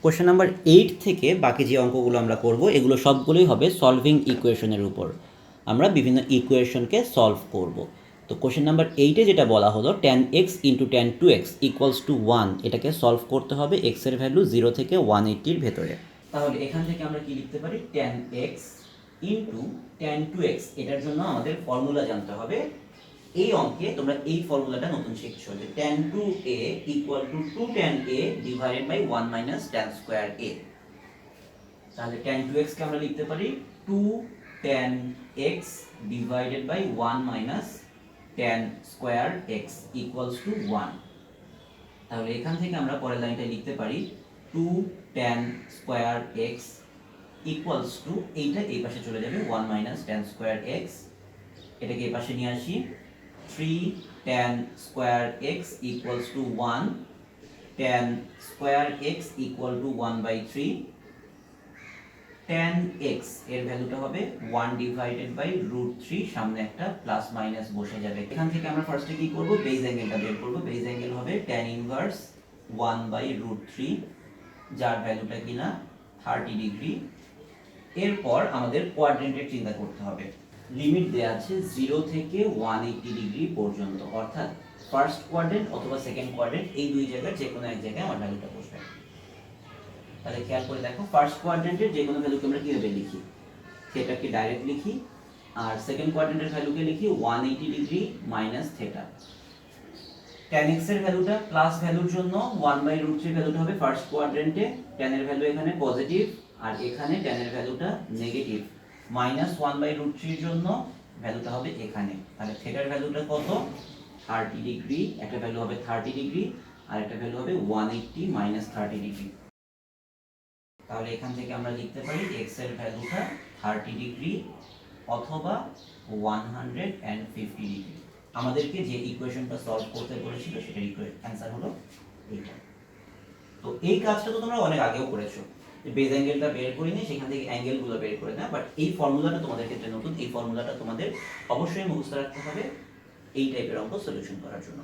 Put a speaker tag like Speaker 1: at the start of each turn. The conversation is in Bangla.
Speaker 1: কোশ্চেন নাম্বার 8 থেকে বাকি যে অঙ্কগুলো আমরা করব এগুলো সবগুলোই হবে সলভিং ইকুয়েশনের উপর। আমরা বিভিন্ন ইকুয়েশনকে সলভ করব। তো কোশ্চেন নাম্বার 8-এ যেটা বলা হলো tan x into tan 2x equals to 1, এটাকে সলভ করতে হবে x এর ভ্যালু 0 থেকে 180-র ভেতরে। তাহলে এখান থেকে আমরা কি লিখতে পারি, tan x into tan 2x, এটার জন্য আমাদের ফর্মুলা জানতে হবে। এই অঙ্কে তোমরা এই ফর্মুলাটা নতুন শিখছো যে tan 2a equal to 2 tan a divided by 1 minus tan square a। তাহলে tan 2x কে আমরা লিখতে পারি 2 tan x divided by 1 minus tan square x equals to 1। তাহলে এখান থেকে আমরা পরের লাইনটা লিখতে পারি 2 tan square x equals two, এইটা এই পাশে চলে যাবে 1 মাইনাস tan স্কয়ার x, এটাকে এই পাশে নিয়ে আসি 3 tan square x equals to 1, tan square x equal to 1 by 3, tan x এর ভ্যালুটা হবে 1 ডিভাইডেড বাই √3, সামনে একটা প্লাস মাইনাস বসে যাবে। এখান থেকে আমরা ফার্স্টে কি করব, বেজ অ্যাঙ্গেলটা বের করব। বেজ অ্যাঙ্গেল হবে tan ইনভার্স 1 বাই √3, যার ভ্যালুটা কিনা 30 ডিগ্রি। এরপর আমাদের কোয়াড্রেন্টের চিন্তা করতে হবে। লিমিট দেয়া আছে 0 থেকে 180 ডিগ্রি পর্যন্ত, অর্থাৎ ফার্স্ট কোয়াড্রেন্ট অথবা সেকেন্ড কোয়াড্রেন্ট, এই দুই জায়গার যে কোনো এক জায়গায় আমার ভ্যালুটা বসবে। তাহলে খেয়াল করে দেখো, ফার্স্ট কোয়াড্রেন্টের যে কোনো ভ্যালুকে আমরা কিভাবে লিখি, থিটাকে ডাইরেক্ট লিখি, আর সেকেন্ড কোয়াড্রেন্টের ভ্যালুকে লিখি 180 degree minus theta. tan x এর ভ্যালুটা প্লাস ভ্যালুর জন্য 1/√3 ভ্যালুটা হবে ফার্স্ট কোয়াড্রেন্টে, tan এর ভ্যালু এখানে পজিটিভ আর এখানে tan এর ভ্যালুটা নেগেটিভ। মাইনাস 1/√3 এর জন্য ভ্যালুটা হবে এখানে। তাহলে থিটার ভ্যালুটা কত, 30 ডিগ্রি, একটা ভ্যালু হবে 30 ডিগ্রি আর একটা ভ্যালু হবে 180 মাইনাস 30 ডিগ্রি। তাহলে এখান থেকে আমরা লিখতে পারি x এর ভ্যালুটা 30 ডিগ্রি অথবা 150 ডিগ্রি। আমাদেরকে যে ইকুয়েশনটা সলভ করতে বলেছিল সেটার অ্যানসার হলো এইটা। তো এই কাজটা তো তোমরা অনেক আগেও করেছো, বেজ অ্যাঙ্গেলটা বের করে নিয়ে সেখান থেকে অ্যাঙ্গেলগুলো বের করে না, বাট এই ফর্মুলাটা তোমাদের ক্ষেত্রে নতুন। এই ফর্মুলাটা তোমাদের অবশ্যই মুখস্থ রাখতে হবে এই টাইপের অঙ্ক সলিউশন করার জন্য।